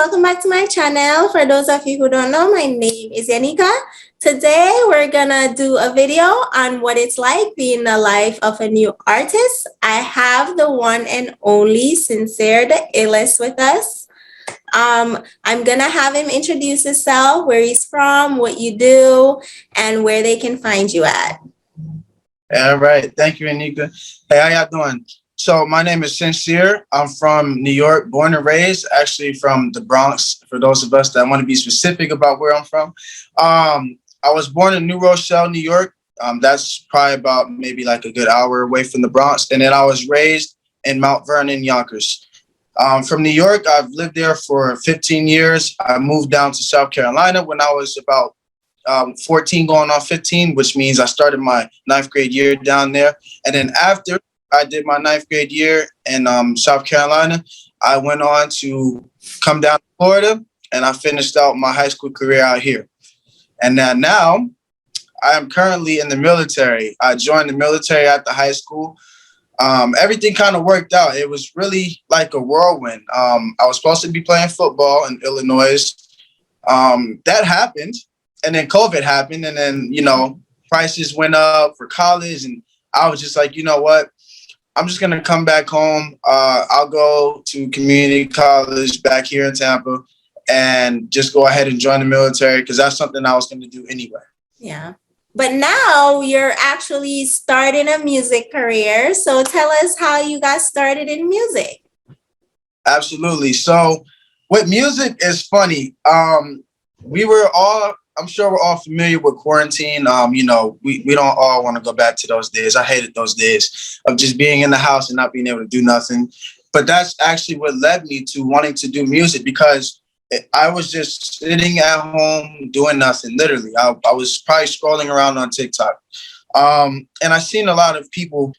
welcome back to my channel. For those of you who don't know, my name is Yanika. Today we're gonna do a video on what it's like being the life of a new artist. I have the one and only Syncere the illest with us. I'm gonna have him introduce himself, where he's from, what you do, and where they can find you at. All right, thank you, Anika. Hey, how y'all doing? So my name is Syncere. I'm from New York, born and raised, actually from the Bronx, for those of us that want to be specific about where I'm from. I was born in New Rochelle, New York. That's probably about maybe like a good hour away from the Bronx. And then I was raised in Mount Vernon, Yonkers. From New York, I've lived there for 15 years. I moved down to South Carolina when I was about 14 going on 15, which means I started my 9th grade year down there. And then after I did my 9th grade year in South Carolina, I went on to come down to Florida, and I finished out my high school career out here. And now I am currently in the military. I joined the military at the high school. Everything kind of worked out. It was really like a whirlwind. I was supposed to be playing football in Illinois. That happened. And then COVID happened, and then, prices went up for college, and I was just like, you know what? I'm just going to come back home. I'll go to community college back here in Tampa and just go ahead and join the military, because that's something I was going to do anyway. Yeah. But now you're actually starting a music career. So tell us how you got started in music. Absolutely. So with music, it's funny. I'm sure we're all familiar with quarantine. We don't all want to go back to those days. I hated those days of just being in the house and not being able to do nothing. But that's actually what led me to wanting to do music, because I was just sitting at home doing nothing, literally. I was probably scrolling around on TikTok. And I seen a lot of people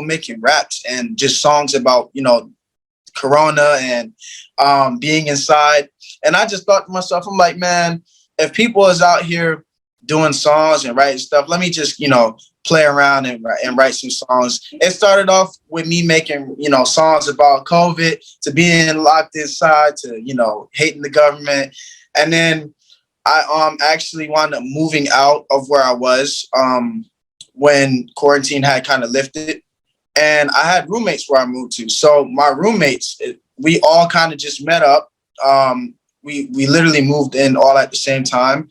making raps and just songs about, Corona and being inside. And I just thought to myself, I'm like, man, if people is out here doing songs and writing stuff, let me just, play around and write some songs. It started off with me making, songs about COVID, to being locked inside, to, hating the government. And then I actually wound up moving out of where I was when quarantine had kind of lifted. And I had roommates where I moved to. So my roommates, we all kind of just met up. We literally moved in all at the same time.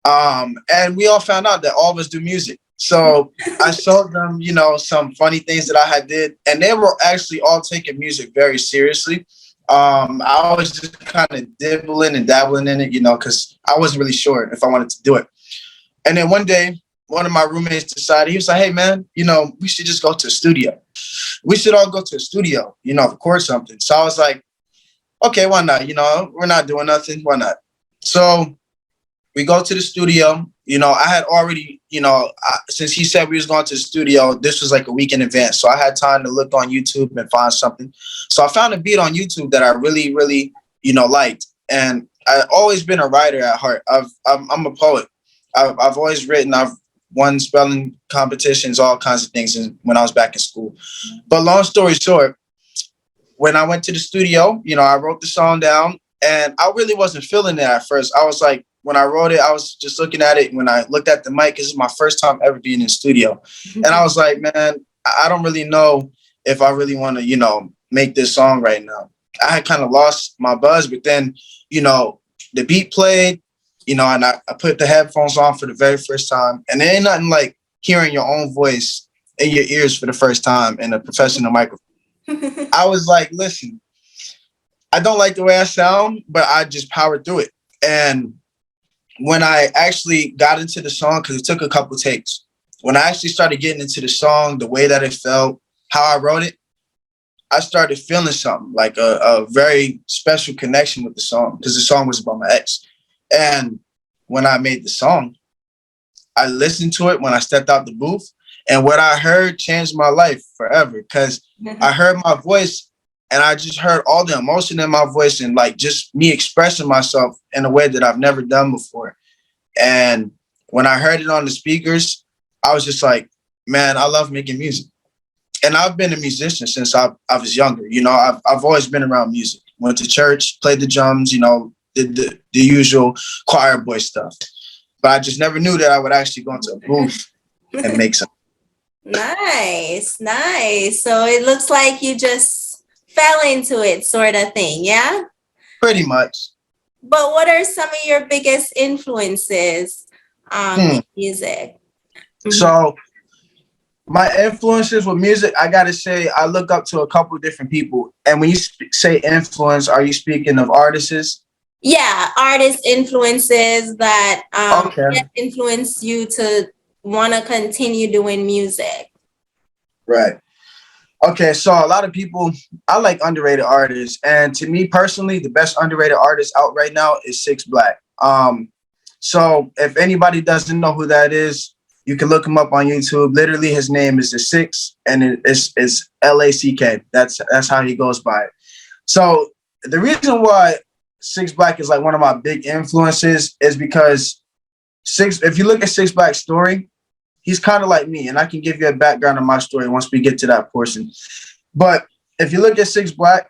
And we all found out that all of us do music. So I showed them, some funny things that I had did. And they were actually all taking music very seriously. I was just kind of dibbling and dabbling in it, because I wasn't really sure if I wanted to do it. And then one day, one of my roommates decided, he was like, hey, man, we should just go to a studio. We should all go to a studio, record something. So I was like, okay, why not? We're not doing nothing. Why not? So we go to the studio. I had already, since he said we was going to the studio, this was like a week in advance. So I had time to look on YouTube and find something. So I found a beat on YouTube that I really, really, liked. And I've always been a writer at heart. I'm a poet. I've always written. I've won spelling competitions, all kinds of things when I was back in school. But long story short, when I went to the studio, I wrote the song down, and I really wasn't feeling it at first. I was like, when I wrote it, I was just looking at it. When I looked at the mic, this is my first time ever being in the studio. And I was like, man, I don't really know if I really want to, make this song right now. I had kind of lost my buzz, but then, the beat played, and I put the headphones on for the very first time. And there ain't nothing like hearing your own voice in your ears for the first time in a professional microphone. I was like, listen, I don't like the way I sound, but I just powered through it. And when I actually got into the song, because it took a couple takes, when I actually started getting into the song, the way that it felt, how I wrote it, I started feeling something, like a very special connection with the song, because the song was about my ex. And when I made the song, I listened to it when I stepped out the booth, and what I heard changed my life forever, because I heard my voice, and I just heard all the emotion in my voice, and like just me expressing myself in a way that I've never done before. And when I heard it on the speakers, I was just like, man, I love making music. And I've been a musician since I was younger. I've always been around music. went to church, played the drums, you know, did the usual choir boy stuff. But I just never knew that I would actually go into a booth and make some. Nice, nice. So it looks like you just fell into it, sort of thing, yeah? Pretty much. But what are some of your biggest influences in music? So my influences with music, I gotta say, I look up to a couple of different people. And when you say influence, are you speaking of artists? Yeah, artist influences that Okay. influence you to want to continue doing music. Right. Okay, so a lot of people, I like underrated artists, and to me personally, the best underrated artist out right now is Six Black. So if anybody doesn't know who that is, you can look him up on YouTube. Literally, his name is the Six, and it's LACK. That's how he goes by it. So the reason why Six Black is like one of my big influences is because if you look at Six Black's story, he's kind of like me, and I can give you a background of my story once we get to that portion. But if you look at Six Black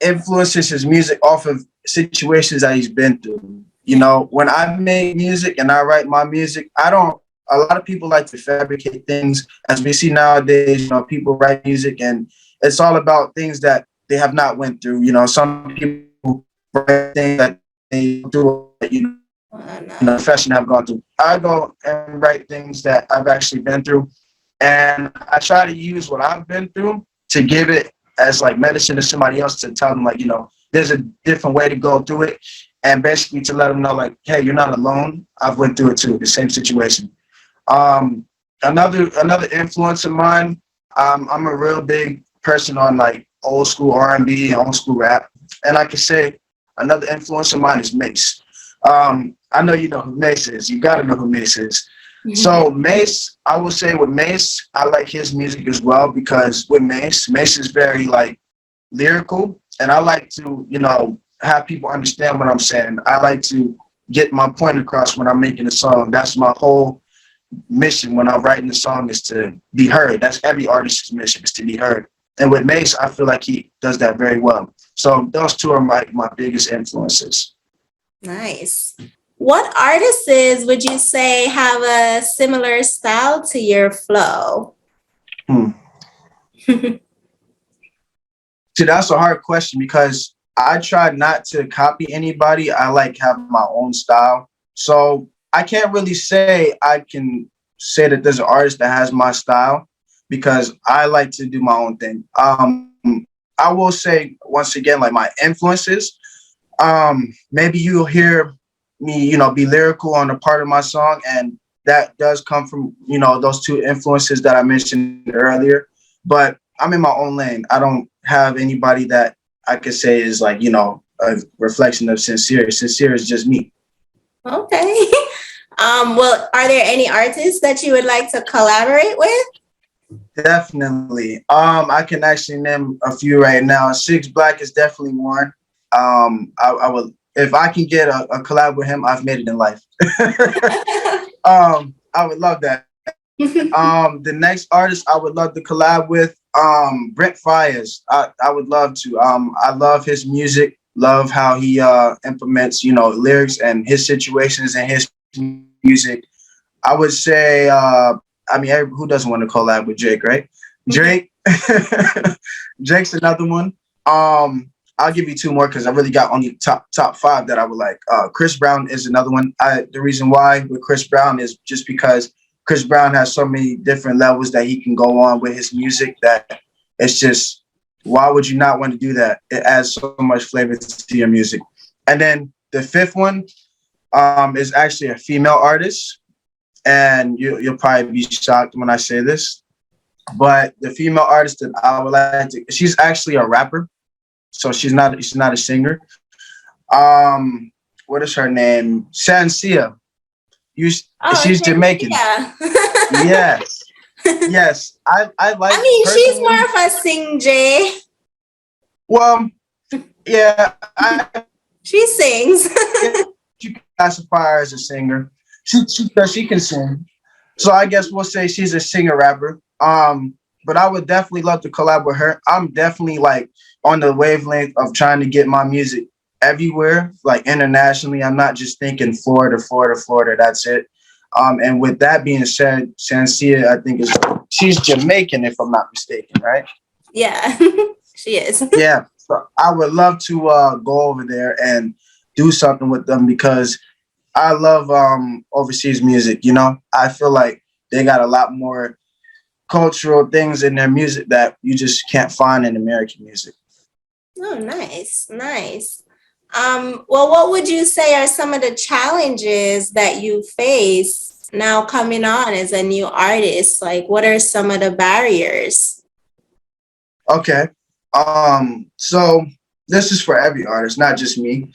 influences his music off of situations that he's been through. You know, when I make music and I write my music, I don't. A lot of people like to fabricate things, as we see nowadays. You know, people write music, and it's all about things that they have not went through. You know, some people write things that they do. Profession I've gone through. I go and write things that I've actually been through, and I try to use what I've been through to give it as like medicine to somebody else, to tell them like, you know, there's a different way to go through it, and basically to let them know like, hey, you're not alone. I've went through it too, the same situation. Another influence of mine. I'm a real big person on like old school R&B and old school rap, and I can say another influence of mine is Mace. I know you know who Mace is. You got to know who Mace is. So Mace, I will say with Mace, I like his music as well, because with Mace is very like lyrical, and I like to, you know, have people understand what I'm saying. I like to get my point across when I'm making a song. That's my whole mission when I'm writing a song, is to be heard. That's every artist's mission, is to be heard. And with Mace, I feel like he does that very well. So those two are my biggest influences. Nice. What artists would you say have a similar style to your flow? See, that's a hard question, because I try not to copy anybody. I like have my own style. So I can't really say I can say that there's an artist that has my style, because I like to do my own thing. I will say once again, like my influences, maybe you'll hear me, you know, be lyrical on a part of my song, and that does come from, you know, those two influences that I mentioned earlier. But I'm in my own lane. I don't have anybody that I could say is like, you know, a reflection of Syncere. Syncere is just me. Okay. Well, are there any artists that you would like to collaborate with? Definitely. I can actually name a few right now. Six Black is definitely one. I would, if I can get a collab with him, I've made it in life. I would love that. The next artist I would love to collab with, Brent Fires. I would love to. I love his music, love how he implements, you know, lyrics and his situations and his music. I would say, I mean, who doesn't want to collab with Drake, right? Drake. Drake's another one. I'll give you two more, because I really got only top five that I would like. Chris Brown is another one. The reason why with Chris Brown is just because Chris Brown has so many different levels that he can go on with his music, that it's just, why would you not want to do that? It adds so much flavor to your music. And then the fifth one is actually a female artist, and you'll probably be shocked when I say this, but the female artist that I would like to, she's actually a rapper. So she's not a singer. What is her name? Syncere. She's Jamaican. Yeah. Yes. Yes. I like, I mean, she's more of a sing J. Well, yeah. She sings. She classify her as a singer. She can sing. So I guess we'll say she's a singer rapper. but I would definitely love to collab with her. I'm definitely like on the wavelength of trying to get my music everywhere, like internationally. I'm not just thinking Florida, Florida, Florida. That's it. And with that being said, Syncere, I think she's Jamaican, if I'm not mistaken, right? Yeah, she is. Yeah. So I would love to go over there and do something with them because I love overseas music. You know, I feel like they got a lot more cultural things in their music that you just can't find in American music. Oh, nice, nice. Well, what would you say are some of the challenges that you face now coming on as a new artist? Like, what are some of the barriers? Okay. So this is for every artist, not just me.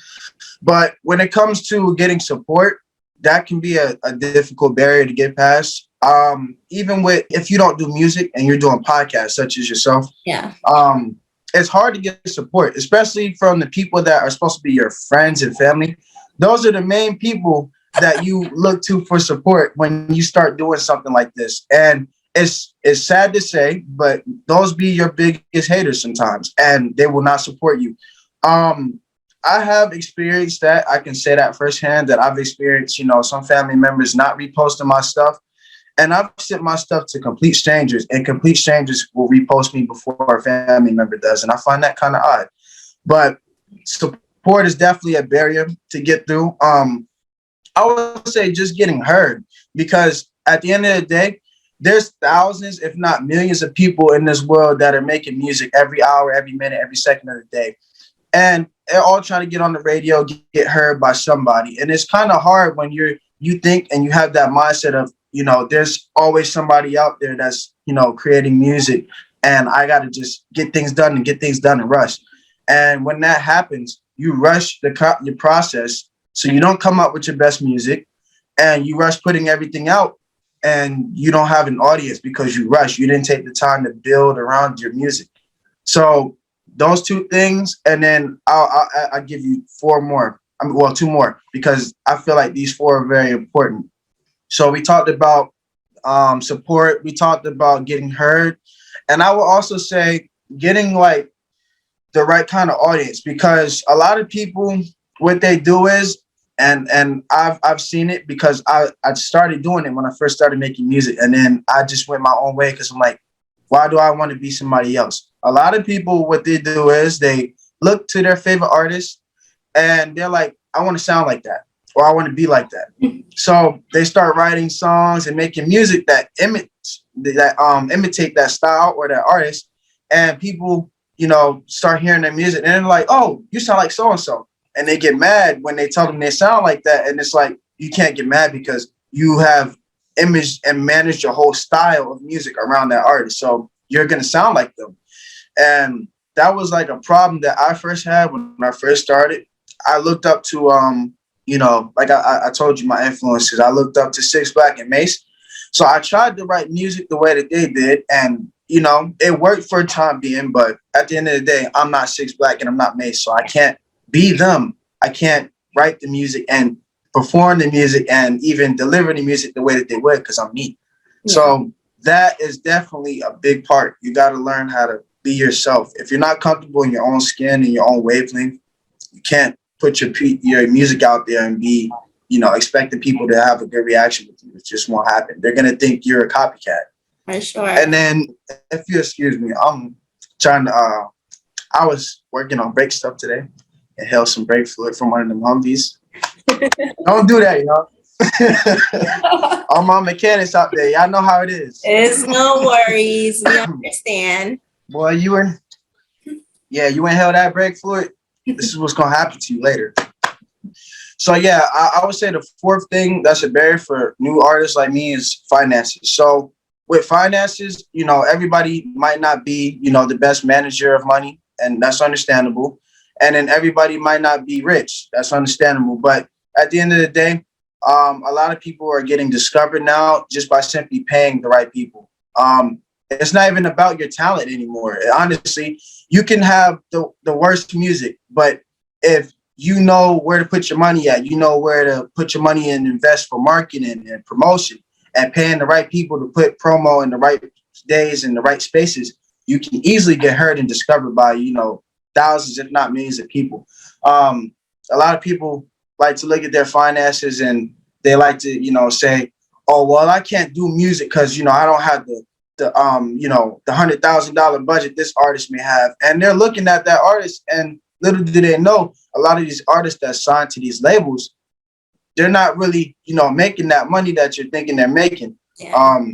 But when it comes to getting support, that can be a difficult barrier to get past. Even with if you don't do music and you're doing podcasts such as yourself, Yeah. it's hard to get support, especially from the people that are supposed to be your friends and family. Those are the main people that you look to for support when you start doing something like this. And it's sad to say, but those be your biggest haters sometimes, and they will not support you. Um, I have experienced that. I can say that firsthand that I've experienced, some family members not reposting my stuff. And I've sent my stuff to complete strangers, and complete strangers will repost me before a family member does. And I find that kind of odd. But support is definitely a barrier to get through. I would say just getting heard, because at the end of the day, there's thousands, if not millions, of people in this world that are making music every hour, every minute, every second of the day. And they're all trying to get on the radio, get heard by somebody. And it's kind of hard when you think and you have that mindset of, there's always somebody out there that's, creating music, and I got to just get things done and get things done and rush. And when that happens, you rush your process. So you don't come up with your best music, and you rush putting everything out, and you don't have an audience because you rush. You didn't take the time to build around your music. So those two things, and then I'll give you four more. Two more, because I feel like these four are very important. So we talked about support. We talked about getting heard, and I will also say getting like the right kind of audience, because a lot of people, what they do is, and I've seen it because I started doing it when I first started making music, and then I just went my own way because I'm like, why do I want to be somebody else? A lot of people, what they do is they look to their favorite artist and they're like, I want to sound like that, or I want to be like that. So they start writing songs and making music that imitate that style or that artist, and people, start hearing their music and they're like, oh, you sound like so and so, and they get mad when they tell them they sound like that. And it's like, you can't get mad because you have imaged and managed your whole style of music around that artist, so you're gonna sound like them. And that was like a problem that I first had when I first started. I looked up to like I told you, my influences. I looked up to Six Black and Mace, so I tried to write music the way that they did, and it worked for a time being. But at the end of the day, I'm not Six Black and I'm not Mace, so I can't be them. I can't write the music and perform the music and even deliver the music the way that they would, because I'm me. Yeah. So that is definitely a big part. You got to learn how to be yourself. If you're not comfortable in your own skin and your own wavelength, you can't put your music out there and be, expecting people to have a good reaction with you. It just won't happen. They're going to think you're a copycat. For sure. And then, if you excuse me, I'm trying to, I was working on brake stuff today and held some brake fluid from one of them Humvees. Don't do that, all my mechanics out there, y'all know how it is. It's no worries. We understand. Boy, you ain't held that brake fluid. This is what's gonna happen to you later. So yeah, I would say the fourth thing that's a barrier for new artists like me is finances. So with finances, everybody might not be, the best manager of money, and that's understandable. And then everybody might not be rich. That's understandable. But at the end of the day, a lot of people are getting discovered now just by simply paying the right people. It's not even about your talent anymore. Honestly, you can have the worst music, but if you know where to put your money at, you know where to put your money and invest for marketing and promotion, and paying the right people to put promo in the right days in the right spaces, you can easily get heard and discovered by, thousands, if not millions of people. A lot of people like to look at their finances and they like to, say, oh, well, I can't do music because, I don't have the $100,000 budget this artist may have. And they're looking at that artist, and little do they know, a lot of these artists that sign to these labels, they're not really, making that money that you're thinking they're making. Yeah.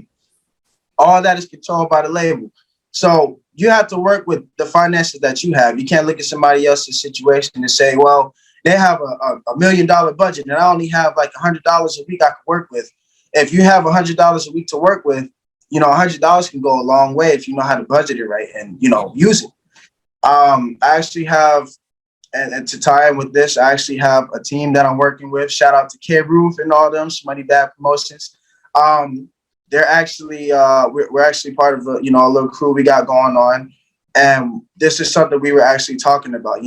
All that is controlled by the label. So you have to work with the finances that you have. You can't look at somebody else's situation and say, well, they have a $1 million budget and I only have like $100 a week I can work with. If you have $100 a week to work with, $100 can go a long way if you know how to budget it right and, use it. I actually have, and to tie in with this, I actually have a team that I'm working with. Shout out to K Roof and all them, Money Bad Promotions. They're actually, we're actually part of a little crew we got going on. And this is something we were actually talking about,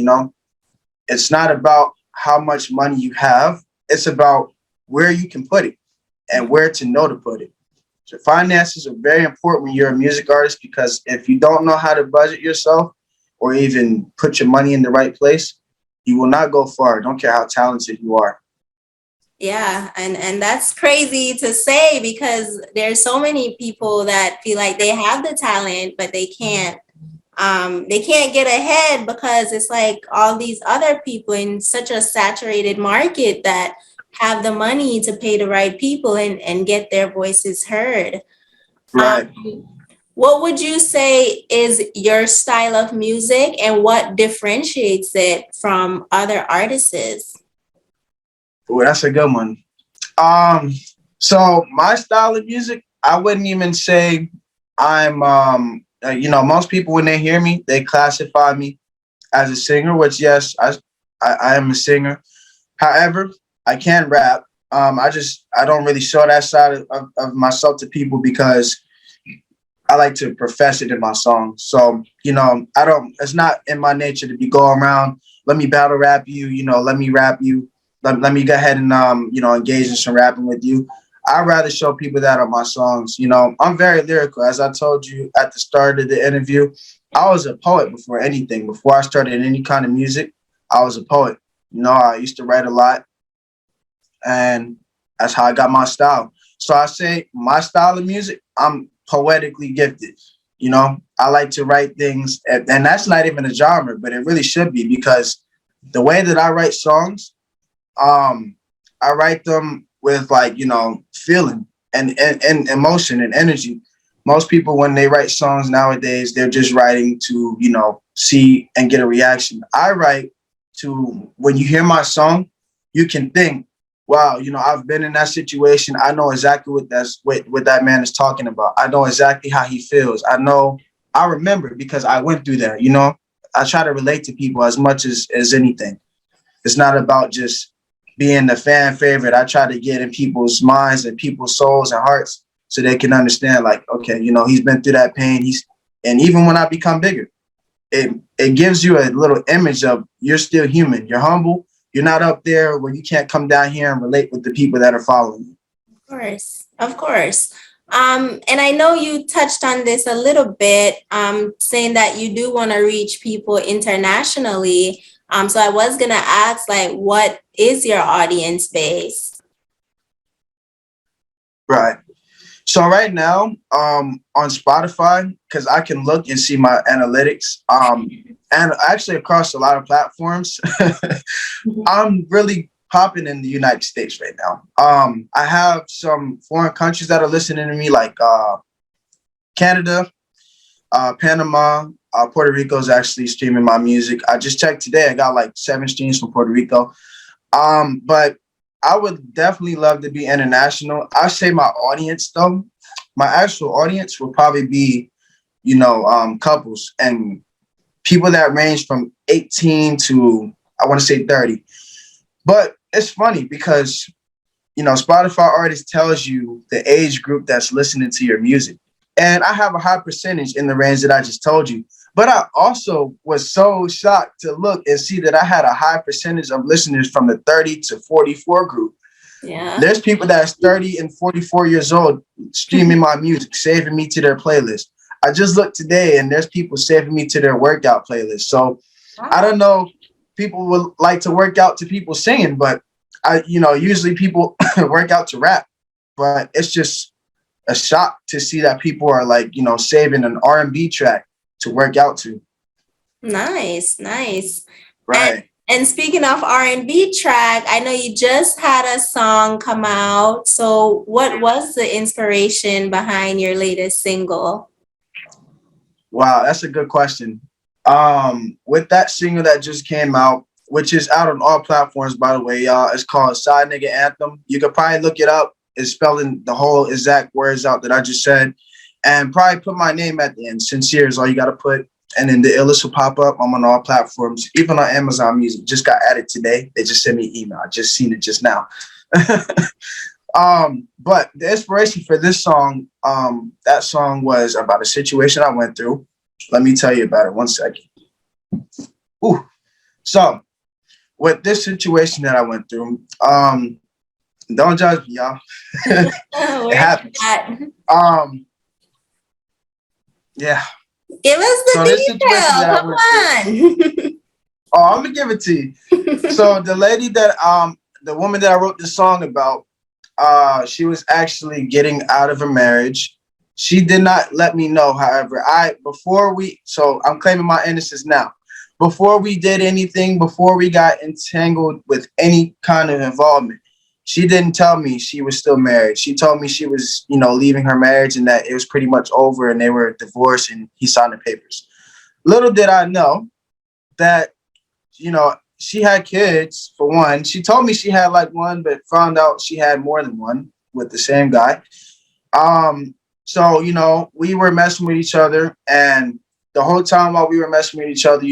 It's not about how much money you have. It's about where you can put it and where to know to put it. So finances are very important when you're a music artist, because if you don't know how to budget yourself or even put your money in the right place, you will not go far. Don't care how talented you are. Yeah, and that's crazy to say because there's so many people that feel like they have the talent, but they can't get ahead because it's like all these other people in such a saturated market that have the money to pay the right people and get their voices heard. Right. What would you say is your style of music and what differentiates it from other artists? Oh, that's a good one. So my style of music, I wouldn't even say I'm, most people when they hear me, they classify me as a singer, which yes, I am a singer. However, I can rap. I don't really show that side of myself to people because I like to profess it in my songs. So, it's not in my nature to be going around, let me battle rap you, let me rap you. Let me go ahead and, engage in some rapping with you. I'd rather show people that on my songs. I'm very lyrical. As I told you at the start of the interview, I was a poet before anything. Before I started any kind of music, I was a poet. I used to write a lot, and that's how I got my style. So I say my style of music, I'm poetically gifted. I like to write things, and that's not even a genre, but it really should be, because the way that I write songs, I write them with feeling and emotion and energy. Most people, when they write songs nowadays, they're just writing to, see and get a reaction. I write to, when you hear my song, you can think, wow, I've been in that situation. I know exactly what that man is talking about. I know exactly how he feels. I remember because I went through that, I try to relate to people as much as anything. It's not about just being the fan favorite. I try to get in people's minds and people's souls and hearts so they can understand, like, okay, he's been through that pain. And even when I become bigger, it gives you a little image of you're still human. You're humble. You're not up there where you can't come down here and relate with the people that are following you. Of course. And I know you touched on this a little bit, saying that you do want to reach people internationally. So I was gonna ask, like, what is your audience base? Right. So right now, on Spotify, because I can look and see my analytics, and actually across a lot of platforms, I'm really popping in the United States right now. I have some foreign countries that are listening to me, like Canada, Panama, Puerto Rico is actually streaming my music. I just checked today. I got like 7 streams from Puerto Rico. But I would definitely love to be international. I say my audience, though, my actual audience will probably be, couples and people that range from 18 to, I want to say 30. But it's funny because, Spotify already tells you the age group that's listening to your music. And I have a high percentage in the range that I just told you. But I also was so shocked to look and see that I had a high percentage of listeners from the 30 to 44 group. Yeah. There's people that's 30 and 44 years old streaming my music, saving me to their playlist. I just looked today and there's people saving me to their workout playlist. So I Wow. don't know. People would like to work out to people singing, but usually people work out to rap. But it's just a shock to see that people are like, saving an R&B track to work out to. Nice, nice. And Right. and speaking of R&B track, I know you just had a song come out. So what was the inspiration behind your latest single? Wow, that's a good question. With that single that just came out, which is out on all platforms, by the way, y'all, it's called Side Nigga Anthem. You could probably look it up. It's spelling the whole exact words out that I just said, and probably put my name at the end. Syncere is all you got to put, and then the illest will pop up. I'm on all platforms, even on Amazon Music. Just got added today. They just sent me an email. I just seen it just now. But the inspiration for this song, that song was about a situation I went through. Let me tell you about it. 1 second. Ooh. So with this situation that I went through, don't judge me, y'all. It Where's happens. that? Um, yeah. Give us So the this situation detail. that I went through. Oh, I'm gonna give it to you. Come on. So the woman that I wrote this song about, she was actually getting out of a marriage. She did not let me know, however. So I'm claiming my innocence now. Before we did anything, before we got entangled with any kind of involvement, she didn't tell me she was still married. She told me she was, leaving her marriage and that it was pretty much over and they were divorced and he signed the papers. Little did I know that, she had kids for one. She told me she had like one, but found out she had more than one with the same guy. So, we were messing with each other. And the whole time while we were messing with each other,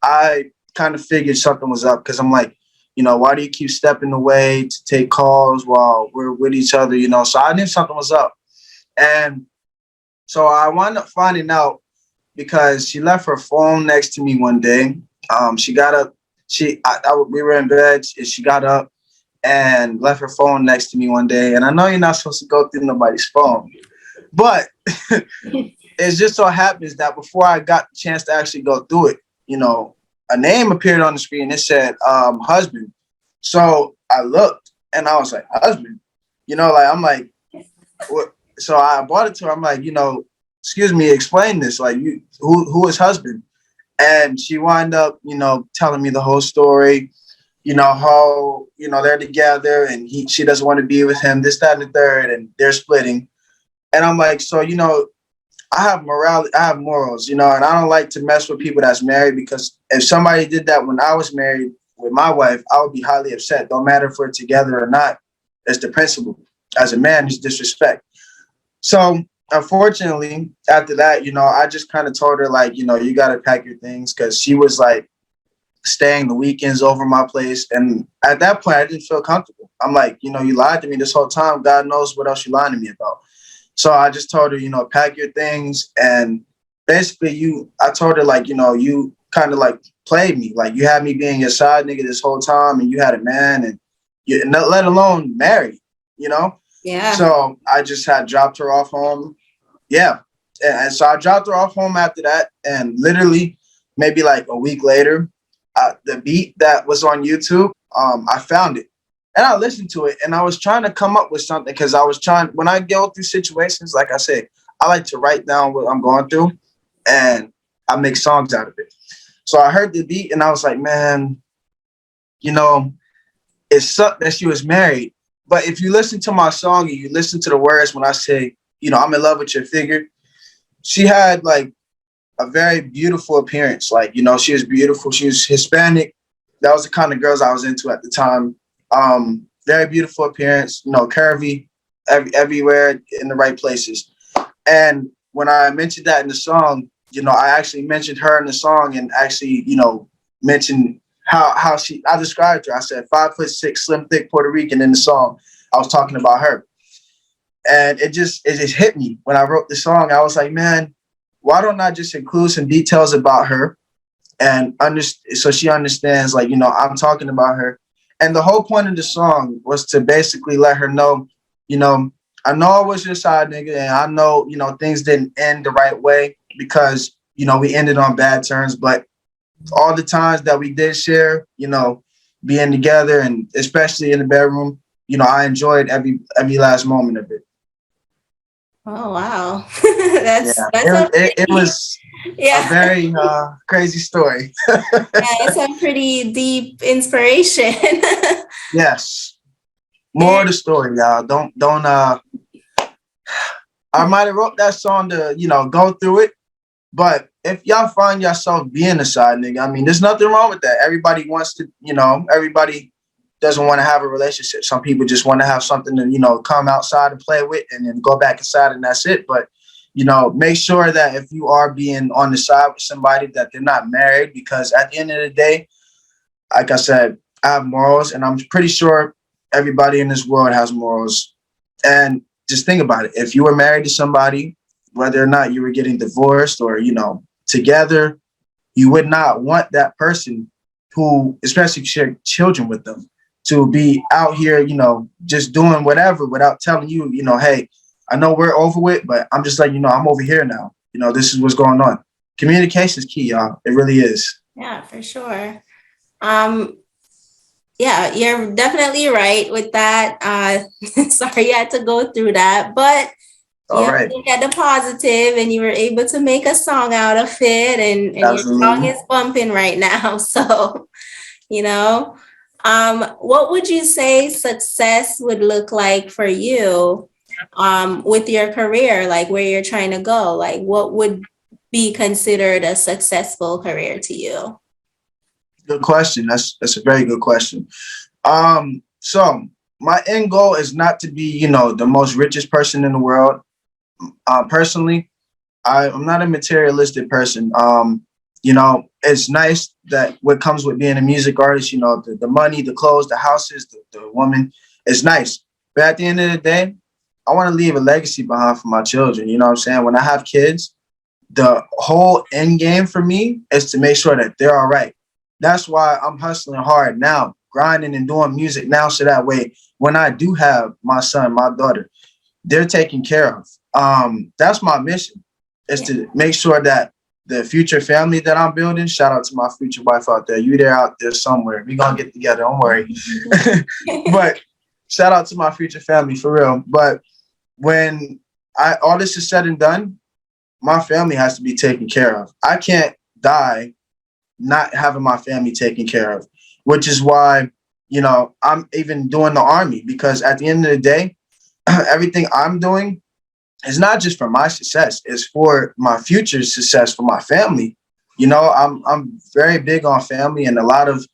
I kind of figured something was up because I'm like, why do you keep stepping away to take calls while we're with each other, So I knew something was up. And so I wound up finding out because she left her phone next to me one day. She got up. We were in bed, and she got up and left her phone next to me one day. And I know you're not supposed to go through nobody's phone, but it just so happens that before I got the chance to actually go through it, a name appeared on the screen. It said husband. So I looked and I was like, husband, I'm like, what? So I brought it to her. I'm like, excuse me, explain this. Like, who is husband? And she wound up, telling me the whole story, how, they're together and she doesn't want to be with him, this, that, and the third, and they're splitting. And I'm like, so, I have morality, I have morals, and I don't like to mess with people that's married because if somebody did that when I was married with my wife, I would be highly upset. Don't matter if we're together or not. It's the principle. As a man, it's disrespect. So unfortunately, after that, I just kind of told her like, you got to pack your things because she was like staying the weekends over my place. And at that point, I didn't feel comfortable. I'm like, you lied to me this whole time. God knows what else you lied to me about. So I just told her, pack your things. And basically I told her like, you kind of like played me. Like you had me being your side nigga this whole time and you had a man and let alone married, Yeah. So I just had dropped her off home. Yeah. And so I dropped her off home after that. And literally maybe like a week later, the beat that was on YouTube, I found it. And I listened to it and I was trying to come up with something because when I go through situations, like I said, I like to write down what I'm going through and I make songs out of it. So I heard the beat and I was like, man, it sucked that she was married. But if you listen to my song and you listen to the words when I say, I'm in love with your figure, she had like a very beautiful appearance. Like, she was beautiful. She was Hispanic. That was the kind of girls I was into at the time. Very beautiful appearance, curvy, everywhere in the right places. And when I mentioned that in the song, I actually mentioned her in the song and actually, mentioned how I described her. I said 5'6", slim, thick Puerto Rican in the song. I was talking about her. And it just hit me when I wrote the song. I was like, man, why don't I just include some details about her and so she understands, like, I'm talking about her. And the whole point of the song was to basically let her know, you know, I know I was your side nigga, and I know, things didn't end the right way because, we ended on bad terms, but all the times that we did share, being together and especially in the bedroom, I enjoyed every last moment of it. Oh wow. Yeah, That's a it pretty, was a yeah, very crazy story. yeah, that's a pretty deep inspiration. Yes, more And of the story, y'all. Don't. I might have wrote that song to go through it, but if y'all find yourself being a side nigga, I mean, there's nothing wrong with that. Everybody wants to, everybody doesn't want to have a relationship. Some people just want to have something to, come outside and play with and then go back inside and that's it. But, make sure that if you are being on the side with somebody that they're not married, because at the end of the day, like I said, I have morals and I'm pretty sure everybody in this world has morals. And just think about it. If you were married to somebody, whether or not you were getting divorced or, together, you would not want that person who, especially share children with them, to be out here, just doing whatever without telling you, hey, I know we're over with, but I'm just letting you know I'm over here now. This is what's going on. Communication is key, y'all. It really is. yeah, for sure. Um, yeah, you're definitely right with that. Sorry you had to go through that, but All you have to right. look at the positive, and you were able to make a song out of it, and your song Absolutely. is bumping right now. So, you know, what would you say success would look like for you, with your career, like where you're trying to go? Like, what would be considered a successful career to you? Good question. That's a very good question. So my end goal is not to be, the most richest person in the world. Personally, I'm not a materialistic person. It's nice that what comes with being a music artist, the money, the clothes, the houses, the woman, it's nice. But at the end of the day, I want to leave a legacy behind for my children. You know what I'm saying? When I have kids, the whole end game for me is to make sure that they're all right. That's why I'm hustling hard now, grinding and doing music now, so that way when I do have my son, my daughter, they're taken care of. That's my mission, is Yeah. to make sure that the future family that I'm building, shout out to my future wife out there. You there out there somewhere. We gonna get together, don't worry. But shout out to my future family for real. But when all this is said and done, my family has to be taken care of. I can't die not having my family taken care of, which is why, I'm even doing the army, because at the end of the day, everything I'm doing is not just for my success, it's for my future success for my family. I'm very big on family, and a lot of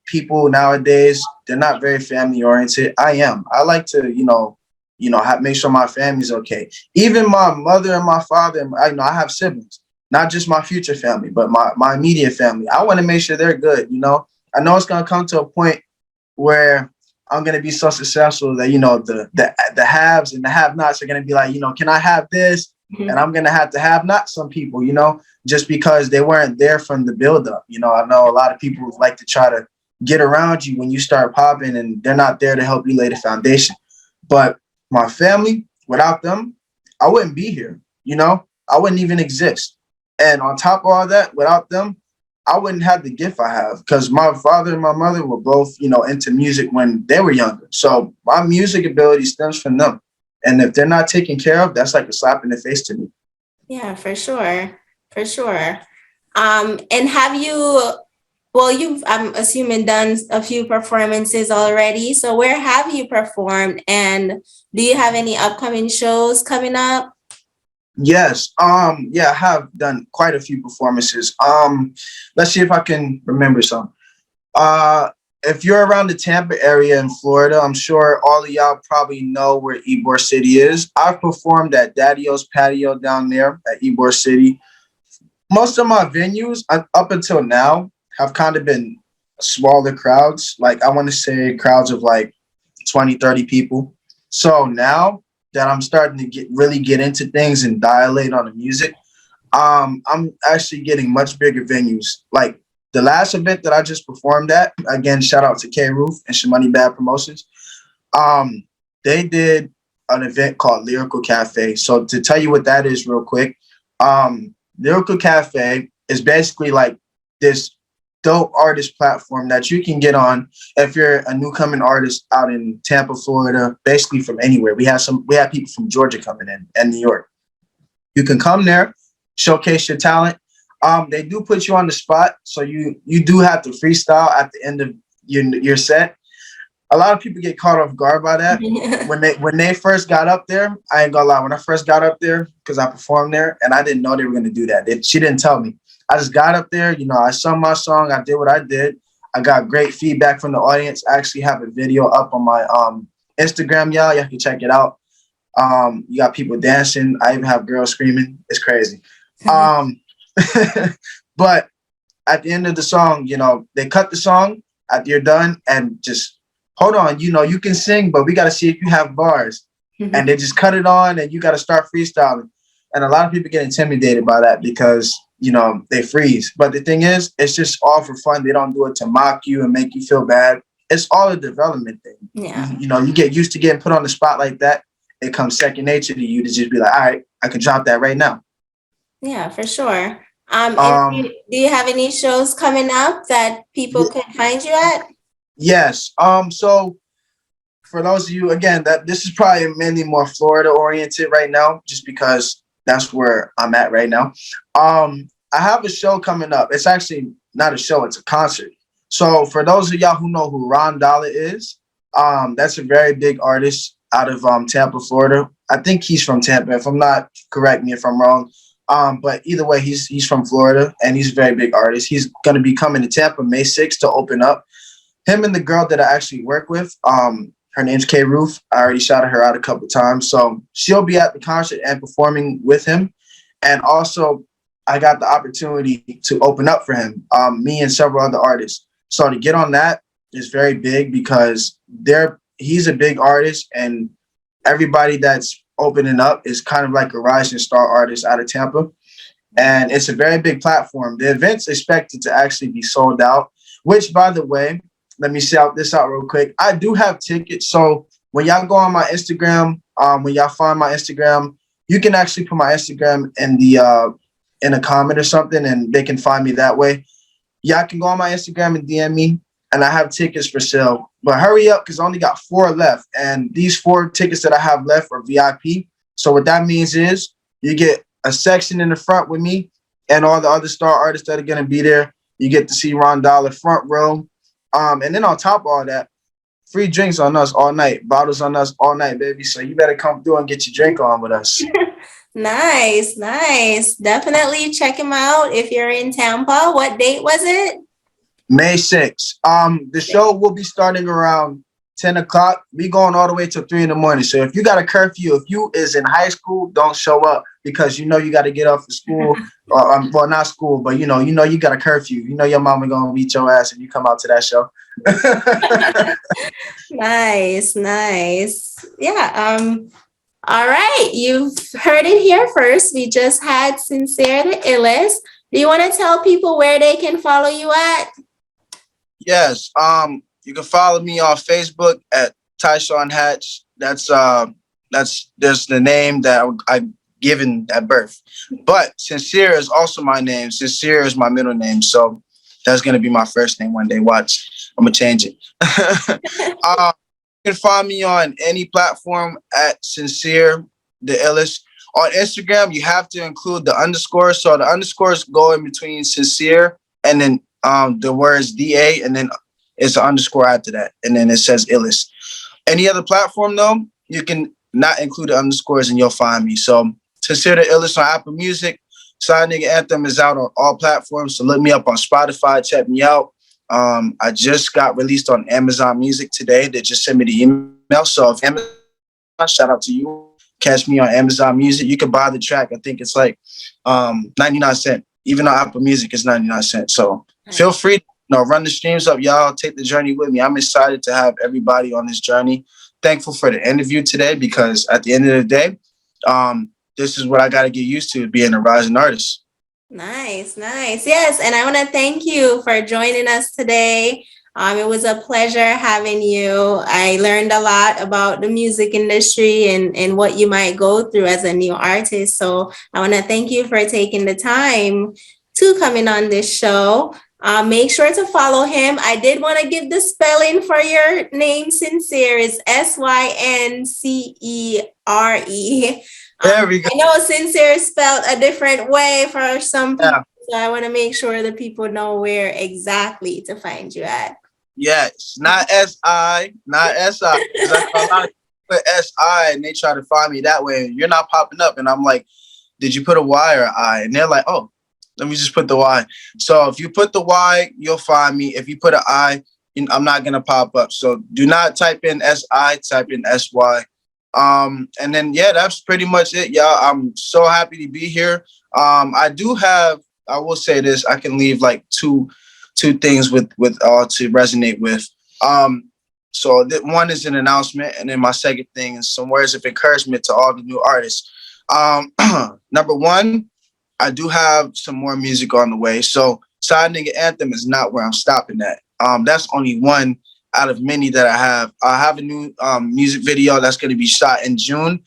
people nowadays, they're not very family oriented. I am. I like to, make sure my family's okay. Even my mother and my father, and I have siblings, not just my future family, but my immediate family. I want to make sure they're good. I know it's gonna come to a point where I'm gonna be so successful that the haves and the have-nots are gonna be like, can I have this? And I'm gonna have to have not some people, just because they weren't there from the build-up. I know a lot of people like to try to get around you when you start popping, and they're not there to help you lay the foundation. But my family, without them, I wouldn't be here. I wouldn't even exist. And on top of all that, without them, I wouldn't have the gift I have, because my father and my mother were both, into music when they were younger. So my music ability stems from them. And if they're not taken care of, that's like a slap in the face to me. Yeah, for sure. For sure. And have you, well, you've, I'm assuming, done a few performances already. So where have you performed, and do you have any upcoming shows coming up? Yes. Yeah, I have done quite a few performances. Let's see if I can remember some. Uh, if you're around the Tampa area in Florida, I'm sure all of y'all probably know where Ybor City is. I've performed at Daddy-O's Patio down there at Ybor City. Most of my venues up until now have kind of been smaller crowds. Like, I want to say crowds of like 20, 30 people. So now that I'm starting to really get into things and dilate on the music, I'm actually getting much bigger venues, like The last event that I just performed at, again, shout out to K Roof and Shmoney Bad Promotions. Um, they did an event called Lyrical Cafe. So to tell you what that is real quick, Lyrical Cafe is basically like this dope artist platform that you can get on if you're a new coming artist out in Tampa, Florida, basically from anywhere. We have people from Georgia coming in and New York. You can come there, showcase your talent. They do put you on the spot, so you do have to freestyle at the end of your set. A lot of people get caught off guard by that. When they first got up there, I ain't gonna lie. When I first got up there, because I performed there, and I didn't know they were gonna do that. She didn't tell me. I just got up there. I sung my song. I did what I did. I got great feedback from the audience. I actually have a video up on my Instagram, y'all. Y'all can check it out. You got people dancing. I even have girls screaming. It's crazy. But at the end of the song, they cut the song after you're done and just hold on. You can sing, but we got to see if you have bars. And they just cut it on and you got to start freestyling. And a lot of people get intimidated by that because, they freeze. But the thing is, it's just all for fun. They don't do it to mock you and make you feel bad. It's all a development thing. Yeah. You get used to getting put on the spot like that. It comes second nature to you to just be like, all right, I can drop that right now. Yeah, for sure. Do you have any shows coming up that people can find you at? Yes. So for those of you, again, that this is probably mainly more Florida oriented right now, just because that's where I'm at right now. I have a show coming up. It's actually not a show, it's a concert. So for those of y'all who know who Ron Dollar is, that's a very big artist out of Tampa, Florida. I think he's from Tampa. If I'm not, correct me if I'm wrong. But either way, he's from Florida and he's a very big artist. He's going to be coming to Tampa May 6th to open up. Him and the girl that I actually work with, her name's K Roof. I already shouted her out a couple of times. So she'll be at the concert and performing with him. And also, I got the opportunity to open up for him, me and several other artists. So to get on that is very big because he's a big artist and everybody that's opening up is kind of like a rising star artist out of Tampa. And it's a very big platform. The event's expected to actually be sold out, which, by the way, let me shout this out real quick. I do have tickets. So when y'all go on my Instagram, when y'all find my Instagram, you can actually put my Instagram in a comment or something and they can find me that way. Y'all can go on my Instagram and DM me and I have tickets for sale. But hurry up because I only got 4 left. And these 4 tickets that I have left are VIP. So what that means is you get a section in the front with me and all the other star artists that are going to be there. You get to see Ron Dollar front row. And then on top of all that, free drinks on us all night, bottles on us all night, baby. So you better come through and get your drink on with us. Nice. Definitely check him out if you're in Tampa. What date was it? May 6th. The show will be starting around 10 o'clock. We going all the way till 3 in the morning. So if you got a curfew, if you is in high school, don't show up because you got to get off for school. Well, not school, but you got a curfew. Your mama gonna beat your ass if you come out to that show. Nice. Yeah. All right. You've heard it here first. We just had Syncere the Illest. Do you want to tell people where they can follow you at? Yes. You can follow me on Facebook at Tyshawn Hatch. That's the name that I given at birth. But Syncere is also my name. Syncere is my middle name. So that's gonna be my first name one day. Watch. I'm gonna change it. You can find me on any platform at Syncere the Illest. On Instagram, you have to include the underscore. So the underscores go in between Syncere and then the words DA and then it's an underscore after that. And then it says Illest. Any other platform though, you can not include the underscores and you'll find me. So Syncere the Illest on Apple Music. Side Nigga Anthem is out on all platforms. So look me up on Spotify, check me out. I just got released on Amazon Music today. They just sent me the email. So if Amazon, shout out to you. Catch me on Amazon Music. You can buy the track. I think it's like 99 cents. Even on Apple Music, it's 99 cents. So feel free to run the streams up, y'all. Take the journey with me. I'm excited to have everybody on this journey. Thankful for the interview today because at the end of the day, this is what I got to get used to, being a rising artist. Nice, nice. Yes, and I want to thank you for joining us today. It was a pleasure having you. I learned a lot about the music industry and what you might go through as a new artist. So I want to thank you for taking the time to come in on this show. Make sure to follow him. I did want to give the spelling for your name, Syncere. It's Syncere. There we go. I know sincere is spelled a different way for some people, Yeah. so I want to make sure that people know where exactly to find you at. Yes. Not S-I, not S-I. Because I saw a lot of people put S-I and they try to find me that way. And you're not popping up. And I'm like, did you put a Y or I? And they're like, oh, let me just put the Y. So if you put the Y, you'll find me. If you put an I, I'm not going to pop up. So do not type in S-I, type in S-Y. And then, yeah, that's pretty much it, y'all. I'm so happy to be here. I will say this, I can leave like two things with all to resonate with. So that one is an announcement, and then my second thing is some words of encouragement to all the new artists. Number one, I do have some more music on the way. So Side Nigga Anthem is not where I'm stopping at. That's only one out of many that I have. I have a new music video that's going to be shot in June.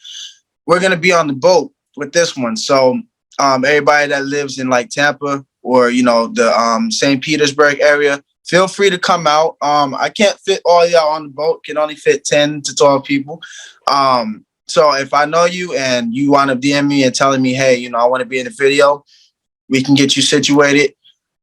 We're going to be on the boat with this one. So everybody that lives in like Tampa or, the St. Petersburg area, feel free to come out. I can't fit all y'all on the boat, can only fit 10 to 12 people. So if I know you and you want to DM me and telling me, hey, I want to be in the video, we can get you situated.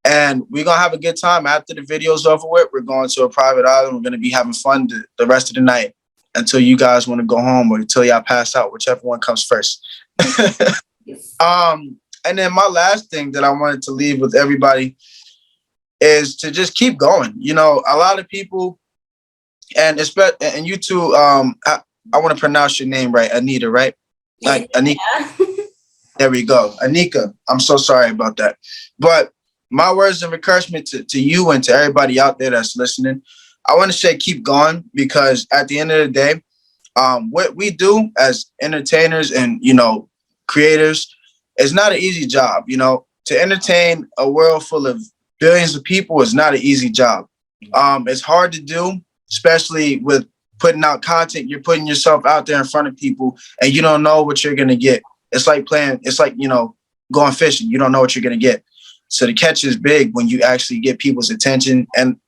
And we're going to have a good time. After the video's over with, we're going to a private island. We're going to be having fun the rest of the night until you guys want to go home or until y'all pass out, whichever one comes first. And then my last thing that I wanted to leave with everybody is to just keep going. A lot of people, and you too, I want to pronounce your name right, Anita, right? Like Anika. There we go. Anika, I'm so sorry about that. But my words of encouragement to you and to everybody out there that's listening, I want to say keep going, because at the end of the day, what we do as entertainers and, creators is not an easy job. To entertain a world full of billions of people is not an easy job. It's hard to do, especially with putting out content. You're putting yourself out there in front of people and you don't know what you're going to get. It's like going fishing. You don't know what you're going to get. So the catch is big when you actually get people's attention. And,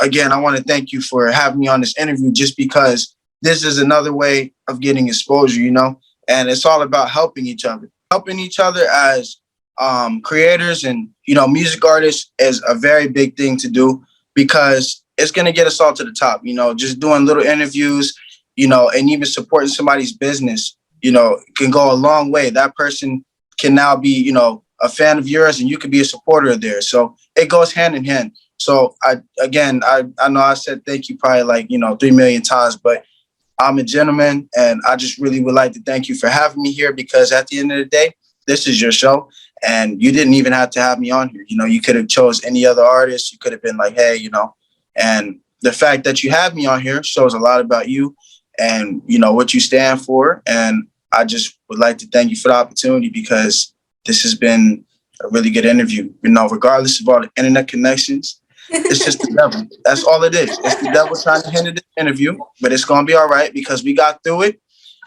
again, I want to thank you for having me on this interview, just because this is another way of getting exposure, and it's all about helping each other as creators and, music artists is a very big thing to do, because it's going to get us all to the top, just doing little interviews, and even supporting somebody's business, can go a long way. That person can now be, a fan of yours and you could be a supporter of theirs. So it goes hand in hand. So I know I said thank you probably like, 3 million times, but I'm a gentleman and I just really would like to thank you for having me here, because at the end of the day, this is your show and you didn't even have to have me on here. You could have chose any other artist. You could have been like, hey, and the fact that you have me on here shows a lot about you and, what you stand for. And I just would like to thank you for the opportunity, because this has been a really good interview. Regardless of all the internet connections, it's just the devil. That's all it is. It's the devil trying to hinder the interview, but it's going to be all right because we got through it.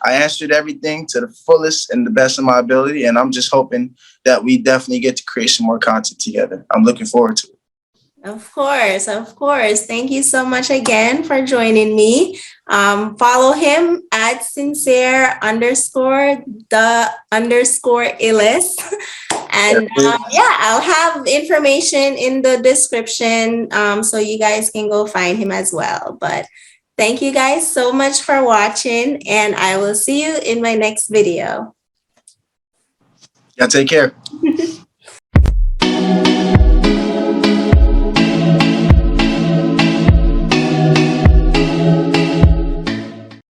I answered everything to the fullest and the best of my ability, and I'm just hoping that we definitely get to create some more content together. I'm looking forward to it. Of course, of course. Thank you so much again for joining me. Follow him at sincere_the_illest. And I'll have information in the description so you guys can go find him as well. But thank you guys so much for watching, and I will see you in my next video. Yeah, take care.